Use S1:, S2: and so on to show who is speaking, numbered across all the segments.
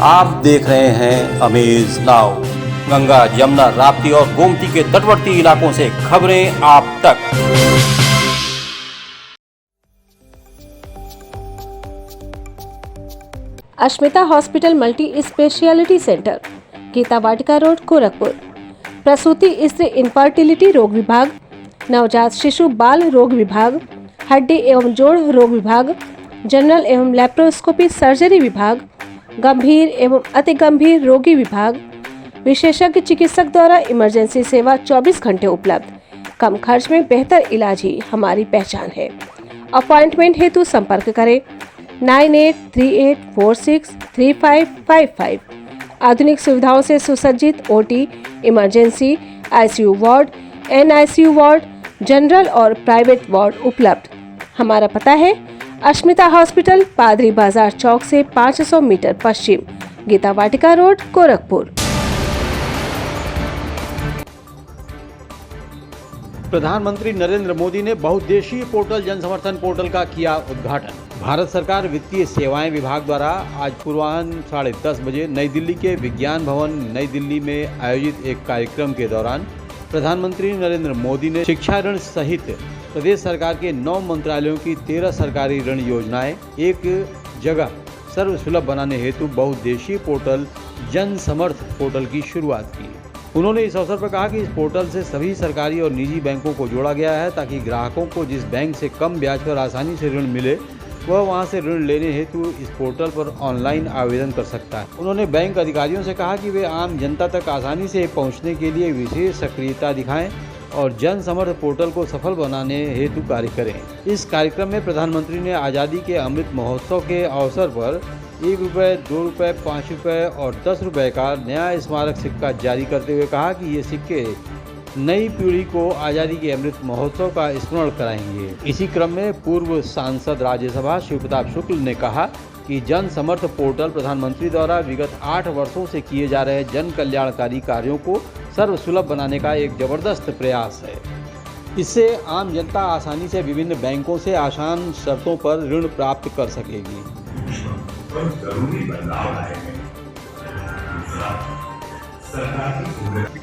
S1: आप देख रहे हैं अमेज नाउ। गंगा, यमुना, राप्ती और गोमती के तटवर्ती इलाकों से खबरें आप तक।
S2: Ashmita hospital multi speciality centre, Geeta Vatika road, Gorakhpur. प्रसूति स्त्री इनफर्टिलिटी रोग विभाग, नवजात शिशु बाल रोग विभाग, हड्डी एवं जोड़ रोग विभाग, जनरल एवं लैप्रोस्कोपी सर्जरी विभाग, गंभीर एवं अति गंभीर रोगी विभाग, विशेषज्ञ चिकित्सक द्वारा इमरजेंसी सेवा 24 घंटे उपलब्ध। कम खर्च में बेहतर इलाज ही हमारी पहचान है। अपॉइंटमेंट हेतु संपर्क करें 9838463555। आधुनिक सुविधाओं से सुसज्जित OT, emergency, ICU ward, NICU ward, general और प्राइवेट वार्ड उपलब्ध। हमारा पता है अश्मिता हॉस्पिटल, पादरी बाजार चौक से 500 मीटर पश्चिम, गीता वाटिका रोड, गोरखपुर।
S3: प्रधानमंत्री नरेंद्र मोदी ने बहुउद्देशीय पोर्टल जन समर्थन पोर्टल का किया उद्घाटन। भारत सरकार वित्तीय सेवाएं विभाग द्वारा आज पूर्वाह्न 10:30 बजे नई दिल्ली के विज्ञान भवन नई दिल्ली में आयोजित एक कार्यक्रम के दौरान प्रधानमंत्री नरेंद्र मोदी ने शिक्षा ऋण सहित प्रदेश सरकार के 9 मंत्रालयों की 13 सरकारी ऋण योजनाएं एक जगह सर्वसुलभ बनाने हेतु बहुउद्देशीय पोर्टल जन समर्थ पोर्टल की शुरुआत की। उन्होंने इस अवसर पर कहा कि इस पोर्टल से सभी सरकारी और निजी बैंकों को जोड़ा गया है ताकि ग्राहकों को जिस बैंक से कम ब्याज पर आसानी से ऋण मिले वह वहां से ऋण लेने हेतु इस पोर्टल पर ऑनलाइन आवेदन कर सकता है। उन्होंने बैंक अधिकारियों से कहा कि वे आम जनता तक आसानी से पहुंचने के लिए विशेष सक्रियता दिखाएं और जन समर्थ पोर्टल को सफल बनाने हेतु कार्य करें। इस कार्यक्रम में प्रधानमंत्री ने आज़ादी के अमृत महोत्सव के अवसर पर 1 रुपये, 2 रुपये, 5 रुपये और 10 रुपये का नया स्मारक सिक्का जारी करते हुए कहा कि ये सिक्के नई पीढ़ी को आज़ादी के अमृत महोत्सव का स्मरण कराएंगे। इसी क्रम में पूर्व सांसद राज्यसभा शिव प्रताप शुक्ल ने कहा कि जन समर्थ पोर्टल प्रधानमंत्री द्वारा विगत 8 वर्षों से किए जा रहे जन कल्याणकारी कार्यों को सर्वसुलभ बनाने का एक जबरदस्त प्रयास है। इससे आम जनता आसानी से विभिन्न बैंकों से आसान शर्तों पर ऋण प्राप्त कर सकेगी।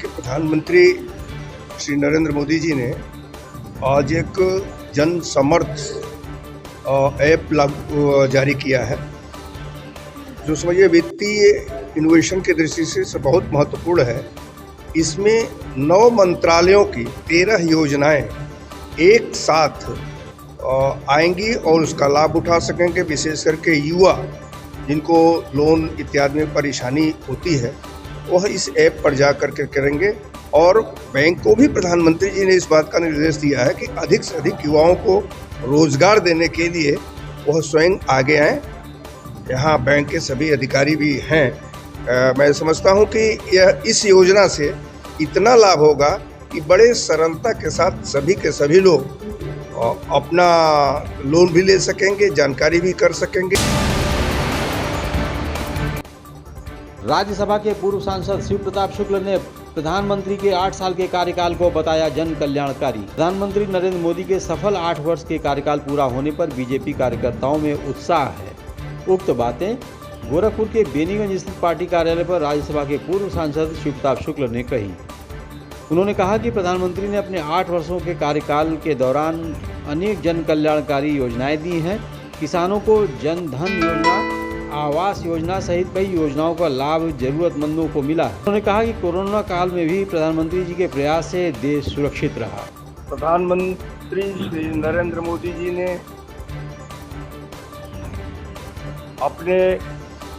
S4: प्रधानमंत्री श्री नरेंद्र मोदी जी ने आज एक जन समर्थ ऐप जारी किया है, जो समझिए वित्तीय इनोवेशन की दृष्टि से बहुत महत्वपूर्ण है। इसमें 9 मंत्रालयों की 13 योजनाएं एक साथ आएंगी और उसका लाभ उठा सकेंगे। विशेष करके युवा जिनको लोन इत्यादि में परेशानी होती है वह इस ऐप पर जा करके करेंगे। और बैंक को भी प्रधानमंत्री जी ने इस बात का निर्देश दिया है कि अधिक से अधिक युवाओं को रोजगार देने के लिए वह स्वयं आगे आएँ। यहाँ बैंक के सभी अधिकारी भी हैं। मैं समझता हूँ कि यह इस योजना से इतना लाभ होगा कि बड़े सरलता के साथ सभी के सभी लोग अपना लोन भी ले सकेंगे, जानकारी भी कर सकेंगे।
S3: राज्यसभा के पूर्व सांसद शिव प्रताप शुक्ल ने प्रधानमंत्री के 8 साल के कार्यकाल को बताया जन कल्याणकारी। प्रधानमंत्री नरेंद्र मोदी के सफल 8 वर्ष के कार्यकाल पूरा होने पर बीजेपी कार्यकर्ताओं में उत्साह है। उक्त बातें गोरखपुर के बेनीगंज स्थित पार्टी कार्यालय पर राज्यसभा के पूर्व सांसद शिव प्रताप शुक्ल ने कही। उन्होंने कहा कि प्रधानमंत्री ने अपने 8 वर्षों के कार्यकाल के दौरान अनेक जन कल्याणकारी योजनाएं दी हैं। किसानों को जन धन योजना, आवास योजना सहित कई योजनाओं का लाभ जरूरतमंदों को मिला है। उन्होंने कहा कि कोरोना काल में भी प्रधानमंत्री जी के प्रयास से देश सुरक्षित रहा।
S4: प्रधानमंत्री श्री नरेंद्र मोदी जी ने अपने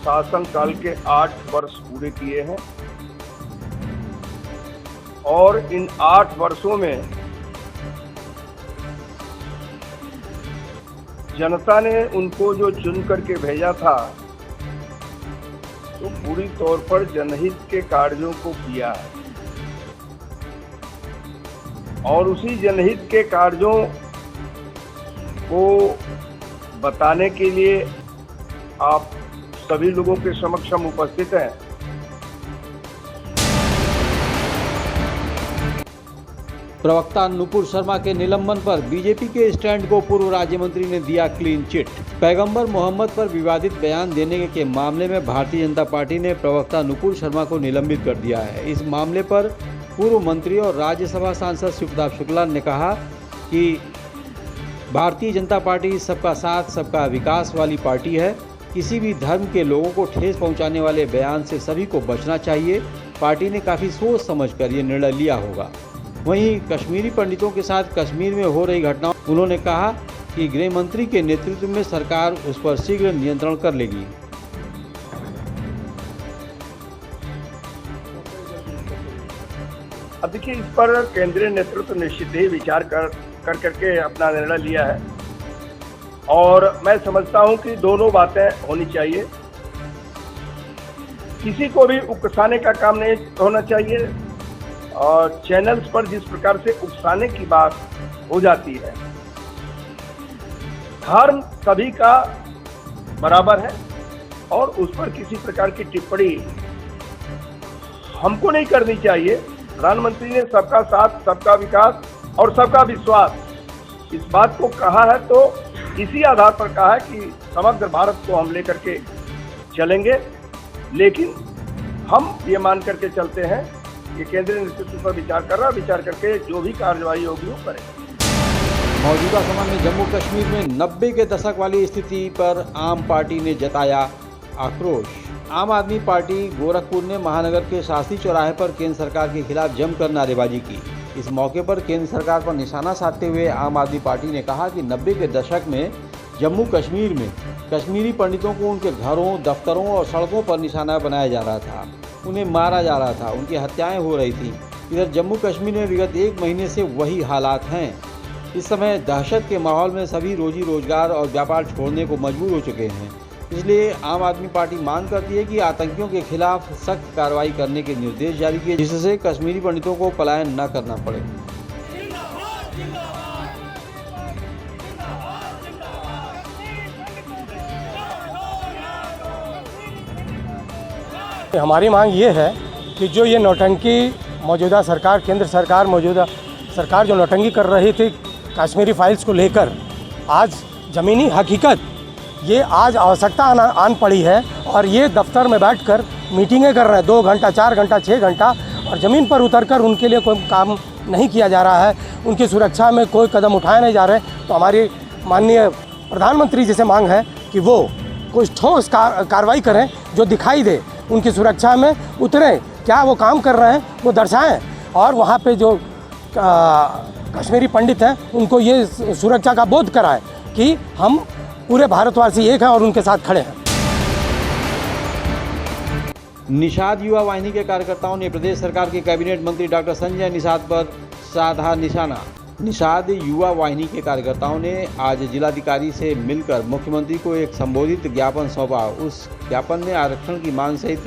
S4: शासनकाल के 8 वर्ष पूरे किए हैं और इन 8 वर्षों में जनता ने उनको जो चुन करके भेजा था तो पूरी तौर पर जनहित के कार्यों को किया है और उसी जनहित के कार्यों को बताने के लिए आप सभी लोगों के समक्ष हम उपस्थित हैं।
S3: प्रवक्ता नुपुर शर्मा के निलंबन पर बीजेपी के स्टैंड को पूर्व राज्य मंत्री ने दिया क्लीन चिट। पैगंबर मोहम्मद पर विवादित बयान देने के मामले में भारतीय जनता पार्टी ने प्रवक्ता नुपुर शर्मा को निलंबित कर दिया है। इस मामले पर पूर्व मंत्री और राज्यसभा सांसद शिवप्रताप शुक्ला ने कहा कि भारतीय जनता पार्टी सबका साथ सबका विकास वाली पार्टी है। किसी भी धर्म के लोगों को ठेस पहुंचाने वाले बयान से सभी को बचना चाहिए। पार्टी ने काफ़ी सोच समझकर ये निर्णय लिया होगा। वहीं कश्मीरी पंडितों के साथ कश्मीर में हो रही घटनाओं, उन्होंने कहा कि गृह मंत्री के नेतृत्व में सरकार उस पर शीघ्र नियंत्रण कर लेगी।
S5: अब देखिए, इस पर केंद्रीय नेतृत्व निश्चित ही विचार करके अपना निर्णय लिया है और मैं समझता हूं कि दोनों बातें होनी चाहिए। किसी को भी उकसाने का काम नहीं होना चाहिए और चैनल्स पर जिस प्रकार से उकसाने की बात हो जाती है, धर्म सभी का बराबर है और उस पर किसी प्रकार की टिप्पणी हमको नहीं करनी चाहिए। प्रधानमंत्री ने सबका साथ सबका विकास और सबका विश्वास इस बात को कहा है, तो इसी आधार पर कहा है कि समग्र भारत को हम लेकर के चलेंगे, लेकिन हम ये मान करके चलते हैं कि केंद्रीय नेतृत्व पर विचार कर रहा है, विचार करके जो भी कार्रवाई होगी वो करें।
S3: मौजूदा समय में जम्मू कश्मीर में 90 के दशक वाली स्थिति पर आम पार्टी ने जताया आक्रोश। आम आदमी पार्टी गोरखपुर ने महानगर के शास्त्री चौराहे पर केंद्र सरकार के खिलाफ जमकर नारेबाजी की। इस मौके पर केंद्र सरकार पर निशाना साधते हुए आम आदमी पार्टी ने कहा कि 90 के दशक में जम्मू कश्मीर में कश्मीरी पंडितों को उनके घरों, दफ्तरों और सड़कों पर निशाना बनाया जा रहा था, उन्हें मारा जा रहा था, उनकी हत्याएं हो रही थी। इधर जम्मू कश्मीर में विगत 1 महीने से वही हालात हैं। इस समय दहशत के माहौल में सभी रोजी रोजगार और व्यापार छोड़ने को मजबूर हो चुके हैं। इसलिए आम आदमी पार्टी मांग करती है कि आतंकियों के खिलाफ सख्त कार्रवाई करने के निर्देश जारी किए, जिससे कश्मीरी पंडितों को पलायन न करना पड़े।
S6: हमारी मांग ये है कि जो ये नौटंकी मौजूदा सरकार, केंद्र सरकार, मौजूदा सरकार जो नौटंकी कर रही थी कश्मीरी फाइल्स को लेकर, आज ज़मीनी हकीकत ये आज आवश्यकता आन पड़ी है और ये दफ्तर में बैठकर मीटिंगें कर रहे हैं 2 घंटा, 4 घंटा, 6 घंटा, और ज़मीन पर उतरकर उनके लिए कोई काम नहीं किया जा रहा है, उनकी सुरक्षा में कोई कदम उठाए नहीं जा रहे। तो हमारी माननीय प्रधानमंत्री जी से मांग है कि वो कुछ ठोस कार्रवाई करें, जो दिखाई दे, उनकी सुरक्षा में उतरें, क्या वो काम कर रहे हैं वो दर्शाएं, और वहाँ पे जो कश्मीरी पंडित हैं उनको ये सुरक्षा का बोध कराएं कि हम पूरे भारतवासी एक हैं और उनके साथ खड़े हैं।
S3: निषाद युवा वाहिनी के कार्यकर्ताओं ने प्रदेश सरकार के कैबिनेट मंत्री डॉक्टर संजय निषाद पर साधा निशाना। निषाद युवा वाहिनी के कार्यकर्ताओं ने आज जिलाधिकारी से मिलकर मुख्यमंत्री को एक संबोधित ज्ञापन सौंपा। उस ज्ञापन में आरक्षण की मांग सहित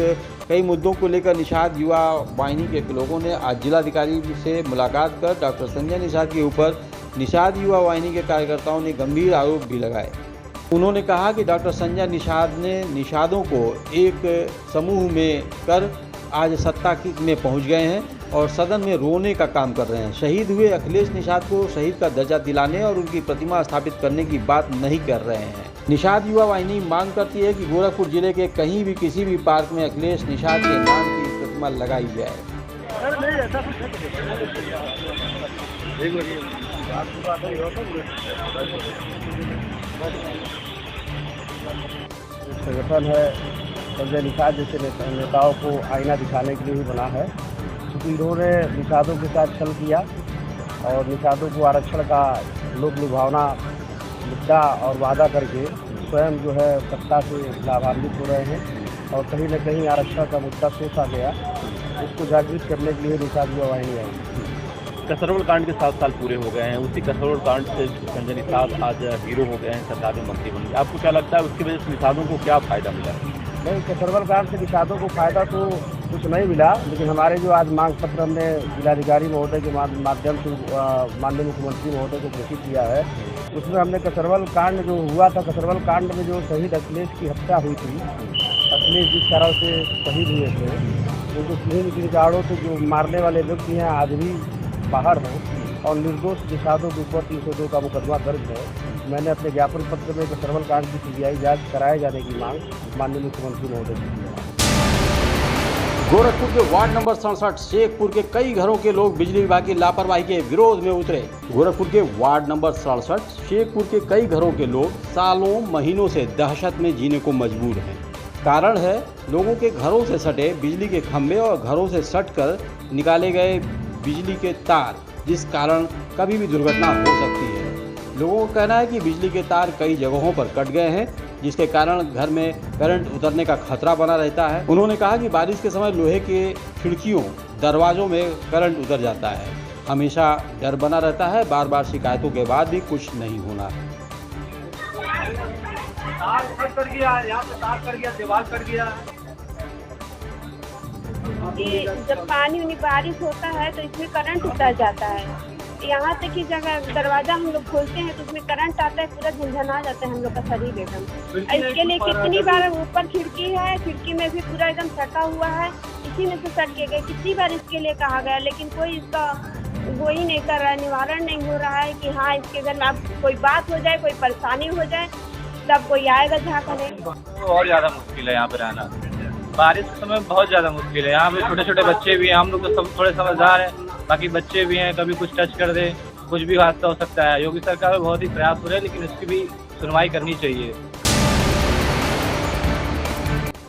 S3: कई मुद्दों को लेकर निषाद युवा वाहिनी के लोगों ने आज जिलाधिकारी से मुलाकात कर डॉक्टर संजय निषाद के ऊपर निषाद युवा वाहिनी के कार्यकर्ताओं ने गंभीर आरोप भी लगाए। उन्होंने कहा कि डॉक्टर संजय निषाद ने निषादों को एक समूह में कर आज सत्ता में पहुंच गए हैं और सदन में रोने का काम कर रहे हैं। शहीद हुए अखिलेश निषाद को शहीद का दर्जा दिलाने और उनकी प्रतिमा स्थापित करने की बात नहीं कर रहे हैं। निषाद युवा वाहिनी मांग करती है कि गोरखपुर जिले के कहीं भी किसी भी पार्क में अखिलेश निषाद के नाम की प्रतिमा लगाई जाए।
S7: संगठन है संजय निषाद जैसे नेताओं को आईना दिखाने के लिए ही बना है, क्योंकि इन्होंने निषादों के साथ छल किया और निषादों को आरक्षण का लोक लुभावना मुद्दा और वादा करके स्वयं जो है सत्ता से लाभान्वित हो रहे हैं और कहीं न कहीं आरक्षण का मुद्दा शेष आ गया। उसको जागृत करने के लिए निषाद युवा वाहिनी आई।
S8: कसरवल कांड के 7 साल पूरे हो गए हैं, उसी कसरवल कांड से संजय निषाद आज हीरो हो गए हैं, सरकार में मंत्री बन गए। आपको क्या लगता है उसकी वजह से निषादों को क्या फ़ायदा मिला?
S7: नहीं, कसरवल कांड से निषादों को फ़ायदा तो कुछ नहीं मिला, लेकिन हमारे जो आज मांग पत्र हमने जिलाधिकारी महोदय के माध्यम से माननीय मुख्यमंत्री महोदय को प्रेषित किया है, उसमें हमने कसरवल कांड जो हुआ था, कसरवल कांड में जो शहीद अखिलेश की हत्या हुई थी, अखिलेश जिस तरह से शहीद हुए थे, उनको किन्हीं किनारों से जो मारने वाले व्यक्ति हैं आज भी बाहर हैं, और निर्दोष निषादों के ऊपर 302 का मुकदमा दर्ज है। मैंने अपने ज्ञापन पत्र में सर्वल कांड की सीबीआई जांच कराए जाने की मांग माननीय मुख्यमंत्री महोदय से की है।
S3: गोरखपुर के वार्ड नंबर 67 शेखपुर के कई घरों के लोग बिजली विभाग की लापरवाही के विरोध में उतरे। गोरखपुर के वार्ड नंबर 67 शेखपुर के कई घरों के लोग सालों महीनों से दहशत में जीने को मजबूर हैं। कारण है लोगों के घरों से सटे बिजली के खंभे और घरों से सटकर निकाले गए बिजली के तार, जिस कारण कभी भी दुर्घटना हो सकती है। लोगों का कहना है कि बिजली के तार कई जगहों पर कट गए हैं, जिसके कारण घर में करंट उतरने का खतरा बना रहता है। उन्होंने कहा कि बारिश के समय लोहे के खिड़कियों दरवाजों में करंट उतर जाता है, हमेशा डर बना रहता है। बार बार शिकायतों के बाद भी कुछ नहीं होना।
S5: तार कट गया, यहाँ पे तार कट गया, दीवार कट गया।
S9: जब पानी बारिश होता है तो इसमें करंट उतर जाता है। यहाँ तक कि जगह दरवाजा हम लोग खोलते हैं तो उसमें करंट आता है, पूरा झंझना जाता है हम लोग का शरीर एकदम। इसके लिए कितनी बार ऊपर खिड़की है, खिड़की में भी पूरा एकदम सटा हुआ है, इसी में से सट के गए। कितनी बार इसके लिए कहा गया, लेकिन कोई इसका वो ही नहीं कर रहा है, निवारण नहीं हो रहा है कि हाँ इसके घर में अब कोई बात हो जाए, कोई परेशानी हो जाए तब कोई आएगा झाँकने।
S8: और ज़्यादा मुश्किल है यहाँ पे रहना। बारिश के समय बहुत ज़्यादा मुश्किल है। यहाँ पे छोटे छोटे बच्चे भी हैं, हम लोग तो सब थोड़े समझदार हैं, बाकी बच्चे भी हैं, कभी कुछ टच कर दे कुछ भी हादसा हो सकता है। योगी सरकार में बहुत ही प्रयास हो रहे हैं, लेकिन इसकी भी सुनवाई करनी चाहिए।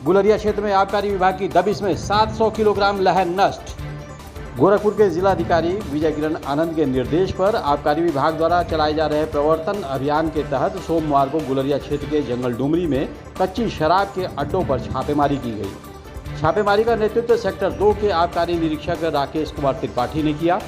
S3: गुलरिया क्षेत्र में आबकारी विभाग की दबिश में 700 किलोग्राम लहर नष्ट। गोरखपुर के जिलाधिकारी विजय किरण आनंद के निर्देश पर आबकारी विभाग द्वारा चलाए जा रहे प्रवर्तन अभियान के तहत सोमवार को गुलरिया क्षेत्र के जंगल डुमरी में कच्ची शराब के अड्डों पर छापेमारी की गई। छापेमारी का नेतृत्व सेक्टर 2 के आबकारी निरीक्षक राकेश कुमार त्रिपाठी ने किया।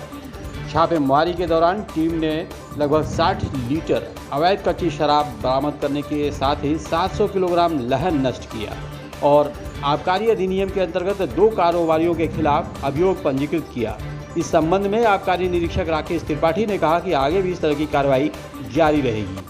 S3: छापेमारी के दौरान टीम ने लगभग 60 लीटर अवैध कच्ची शराब बरामद करने के साथ ही 700 किलोग्राम लहर नष्ट किया और आबकारी अधिनियम के अंतर्गत 2 कारोबारियों के खिलाफ अभियोग पंजीकृत किया। इस संबंध में आबकारी निरीक्षक राकेश त्रिपाठी ने कहा कि आगे भी इस तरह की कार्रवाई जारी रहेगी।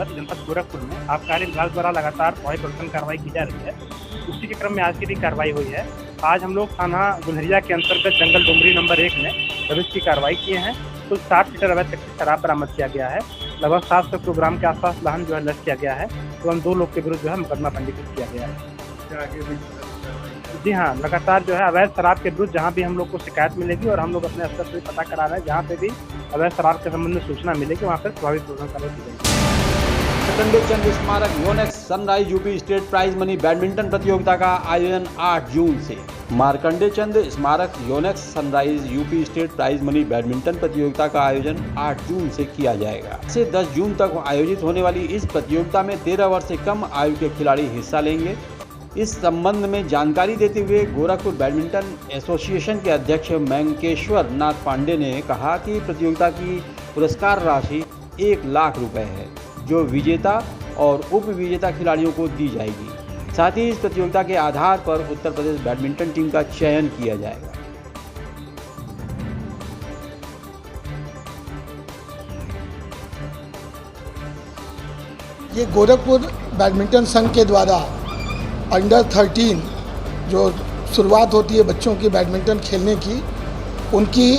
S10: जनपद गोरखपुर में आबकारी विभाग द्वारा लगातार प्रवर्तन कार्रवाई की जा रही है। उसी के क्रम में आज की भी कार्रवाई हुई है। आज हम लोग थाना गुलरिया के अंतर्गत जंगल डुमरी नंबर 1 में दबिश की कार्रवाई किए हैं। तो 60 लीटर अवैध कच्ची शराब बरामद किया गया है। लगभग 700 किलोग्राम के आसपास वाहन जो है नष्ट किया गया है। तो हम 2 लोग के विरुद्ध जो है मुकदमा पंजीकृत किया गया है। जी हाँ, लगातार जो है अवैध शराब के विरुद्ध जहाँ भी हम लोग को शिकायत मिलेगी और हम लोग अपने स्तर से पता करा रहे हैं, जहाँ पे भी अवैध शराब के संबंध में सूचना मिलेगी वहाँ पर प्रभावी कार्रवाई की जाएगी।
S3: मार्कंडे चंद स्मारक Yonex Sunrise UP state prize money badminton प्रतियोगिता का आयोजन 8 जून से। मार्कंडे चंद स्मारक Yonex Sunrise UP state prize money badminton प्रतियोगिता का आयोजन 8 जून से किया जाएगा। से 10 जून तक आयोजित होने वाली इस प्रतियोगिता में 13 वर्ष से कम आयु के खिलाड़ी हिस्सा लेंगे। इस संबंध में जानकारी देते हुए गोरखपुर बैडमिंटन एसोसिएशन के अध्यक्ष मैंकेश्वर नाथ पांडे ने कहा कि प्रतियोगिता की पुरस्कार राशि 1 लाख रुपए है, जो विजेता और उप विजेता खिलाड़ियों को दी जाएगी। साथ ही इस प्रतियोगिता के आधार पर उत्तर प्रदेश बैडमिंटन टीम का चयन किया जाएगा।
S11: ये गोरखपुर बैडमिंटन संघ के द्वारा अंडर 13 जो शुरुआत होती है बच्चों की बैडमिंटन खेलने की, उनकी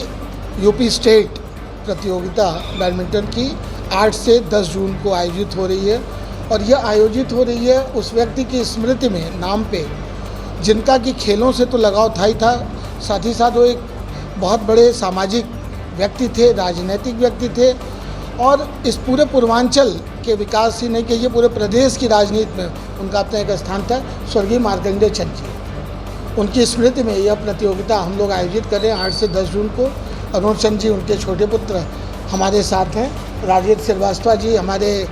S11: यूपी स्टेट प्रतियोगिता बैडमिंटन की 8 से 10 जून को आयोजित हो रही है। और यह आयोजित हो रही है उस व्यक्ति की स्मृति में, नाम पे, जिनका कि खेलों से तो लगाव था ही था, साथ ही साथ वो एक बहुत बड़े सामाजिक व्यक्ति थे, राजनीतिक व्यक्ति थे और इस पूरे पूर्वांचल के विकास ही नहीं कहिए पूरे प्रदेश की राजनीति में उनका अपना एक स्थान था। स्वर्गीय मार्कंडे चंद जी, उनकी स्मृति में यह प्रतियोगिता हम लोग आयोजित कर रहे हैं 8 से 10 जून को। अरुण चंद जी, उनके छोटे पुत्र हमारे साथ हैं। राजेश श्रीवास्तव जी हमारे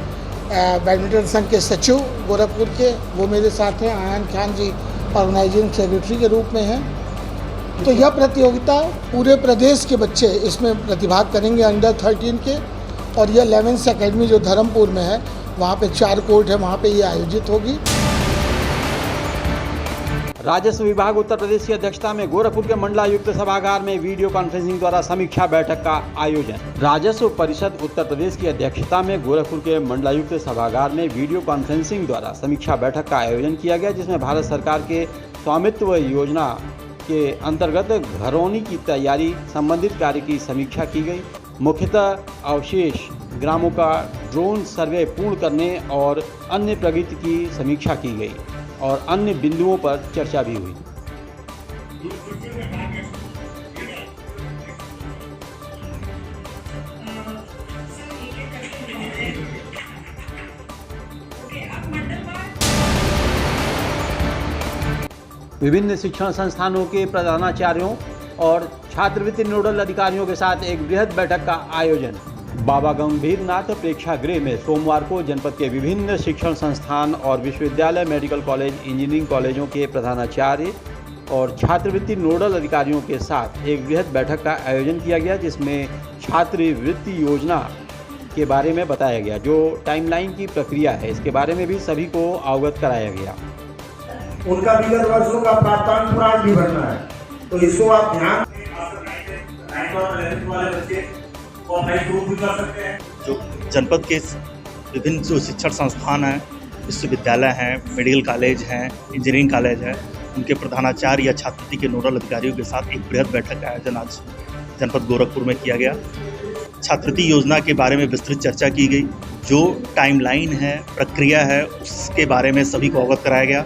S11: बैडमिंटन संघ के सचिव गोरखपुर के, वो मेरे साथ हैं। आयन खान जी ऑर्गेनाइजिंग सेक्रेटरी के रूप में हैं। तो यह प्रतियोगिता पूरे प्रदेश के बच्चे इसमें प्रतिभाग करेंगे अंडर 13 के। और यह 11th अकेडमी जो धर्मपुर में है, वहाँ पे 4 कोर्ट है, वहाँ पे ये आयोजित होगी।
S3: राजस्व विभाग उत्तर प्रदेश की अध्यक्षता में गोरखपुर के मंडलायुक्त सभागार में वीडियो कॉन्फ्रेंसिंग द्वारा समीक्षा बैठक का आयोजन। राजस्व परिषद उत्तर प्रदेश की अध्यक्षता में गोरखपुर के मंडलायुक्त सभागार में वीडियो कॉन्फ्रेंसिंग द्वारा समीक्षा बैठक का आयोजन किया गया, जिसमें भारत सरकार के स्वामित्व योजना के अंतर्गत घरौनी की तैयारी संबंधित कार्य की समीक्षा की गई। मुख्यतः अवशेष ग्रामों का ड्रोन सर्वे पूर्ण करने और अन्य प्रगति की समीक्षा की गई और अन्य बिंदुओं पर चर्चा भी हुई। विभिन्न शिक्षण संस्थानों के प्रधानाचार्यों और छात्रवृत्ति नोडल अधिकारियों के साथ एक बृहद बैठक का आयोजन बाबा गंभीरनाथ प्रेक्षागृह में सोमवार को जनपद के विभिन्न शिक्षण संस्थान और विश्वविद्यालय, मेडिकल कॉलेज, इंजीनियरिंग कॉलेजों के प्रधानाचार्य और छात्रवृत्ति नोडल अधिकारियों के साथ एक बृहद बैठक का आयोजन किया गया, जिसमें छात्रवृत्ति योजना के बारे में बताया गया। जो टाइमलाइन की प्रक्रिया है, इसके बारे में भी सभी को अवगत कराया गया।
S12: उनका विगत वर्षों का प्राप्तांक पुराण भी भरना है, तो इसको आप ध्यान
S13: जो जनपद के विभिन्न जो शिक्षण संस्थान हैं, विश्वविद्यालय हैं, मेडिकल कॉलेज हैं, इंजीनियरिंग कॉलेज हैं, उनके प्रधानाचार्य या छात्रवृत्ति के नोडल अधिकारियों के साथ एक बृहद बैठक का आयोजन आज जनपद गोरखपुर में किया गया। छात्रवृत्ति योजना के बारे में विस्तृत चर्चा की गई। जो टाइमलाइन है, प्रक्रिया है, उसके बारे में सभी को अवगत कराया गया।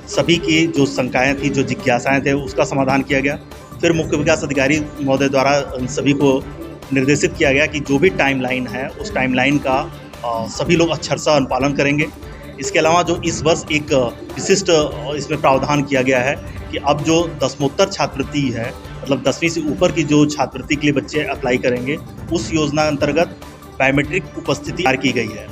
S13: सभी की जो शंकाएं थी, जो जिज्ञासाएं थे, उसका समाधान किया गया। फिर मुख्य विकास अधिकारी महोदय द्वारा सभी को निर्देशित किया गया कि जो भी टाइमलाइन है, उस टाइमलाइन का सभी लोग अक्षरशः अनुपालन करेंगे। इसके अलावा जो इस वर्ष एक विशिष्ट इसमें प्रावधान किया गया है कि अब जो दसमोत्तर छात्रवृत्ति है, मतलब 10वीं से ऊपर की जो छात्रवृत्ति के लिए बच्चे अप्लाई करेंगे, उस योजना अंतर्गत बायोमेट्रिक उपस्थिति तैयार की गई है।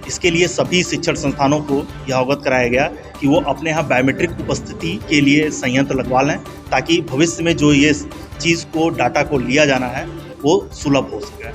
S13: इसके लिए सभी शिक्षण संस्थानों को यह अवगत कराया गया कि वो अपने यहाँ बायोमेट्रिक उपस्थिति के लिए संयंत्र लगवा लें, ताकि भविष्य में जो ये चीज़ को, डाटा को लिया जाना है, वो सुलभ हो सके।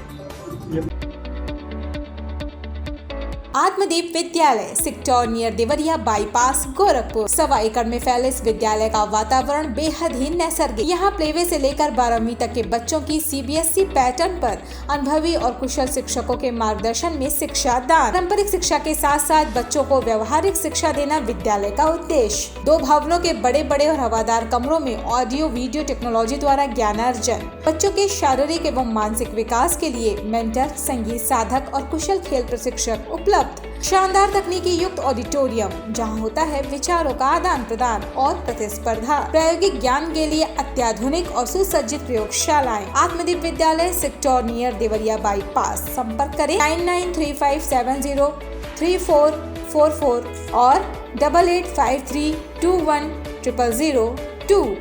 S14: आत्मदीप विद्यालय sector near Deoria bypass Gorakhpur. 1.25 एकड़ में फैले इस विद्यालय का वातावरण बेहद ही नैसर्गिक। यहाँ प्लेवे से लेकर 12वीं तक के बच्चों की CBSE पैटर्न पर अनुभवी और कुशल शिक्षकों के मार्गदर्शन में शिक्षा दान। पारंपरिक शिक्षा के साथ साथ बच्चों को व्यवहारिक शिक्षा देना विद्यालय का उद्देश्य। 2 भवनों के बड़े बड़े और हवादार कमरों में ऑडियो वीडियो टेक्नोलॉजी द्वारा ज्ञानार्जन। बच्चों के शारीरिक एवं मानसिक विकास के लिए मेंटर, संगीत साधक और कुशल खेल प्रशिक्षक उपलब्ध। शानदार तकनीकी युक्त ऑडिटोरियम, जहां होता है विचारों का आदान प्रदान और प्रतिस्पर्धा। प्रायोगिक ज्ञान के लिए अत्याधुनिक और सुसज्जित प्रयोगशालाएं। आत्मदीप विद्यालय सेक्टर नियर देवरिया बाईपास। संपर्क करें 9935703444 और 8853210002।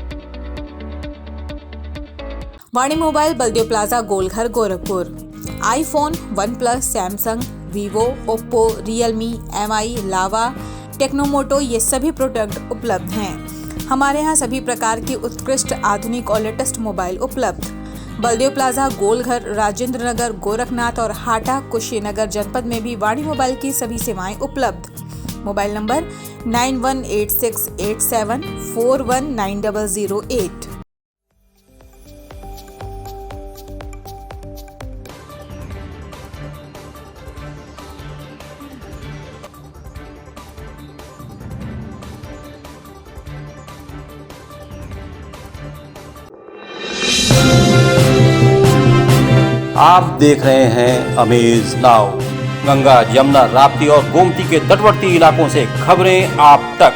S14: Vani mobile, Baldev plaza, Golghar, Gorakhpur. IPhone, OnePlus, Samsung, Vivo, Oppo, Realme, MI, Lava, Tecno Moto, ये सभी प्रोडक्ट उपलब्ध हैं। हमारे यहाँ सभी प्रकार की उत्कृष्ट, आधुनिक और लेटेस्ट मोबाइल उपलब्ध। बलदेव प्लाजा, गोलघर, राजेंद्र नगर, गोरखनाथ और हाटा, कुशीनगर जनपद में भी वाणी मोबाइल की सभी सेवाएं उपलब्ध। Mobile number 918687419008।
S1: आप देख रहे हैं अमेज नाउ। गंगा, यमुना, राप्ती और गोमती के तटवर्ती इलाकों से खबरें आप तक।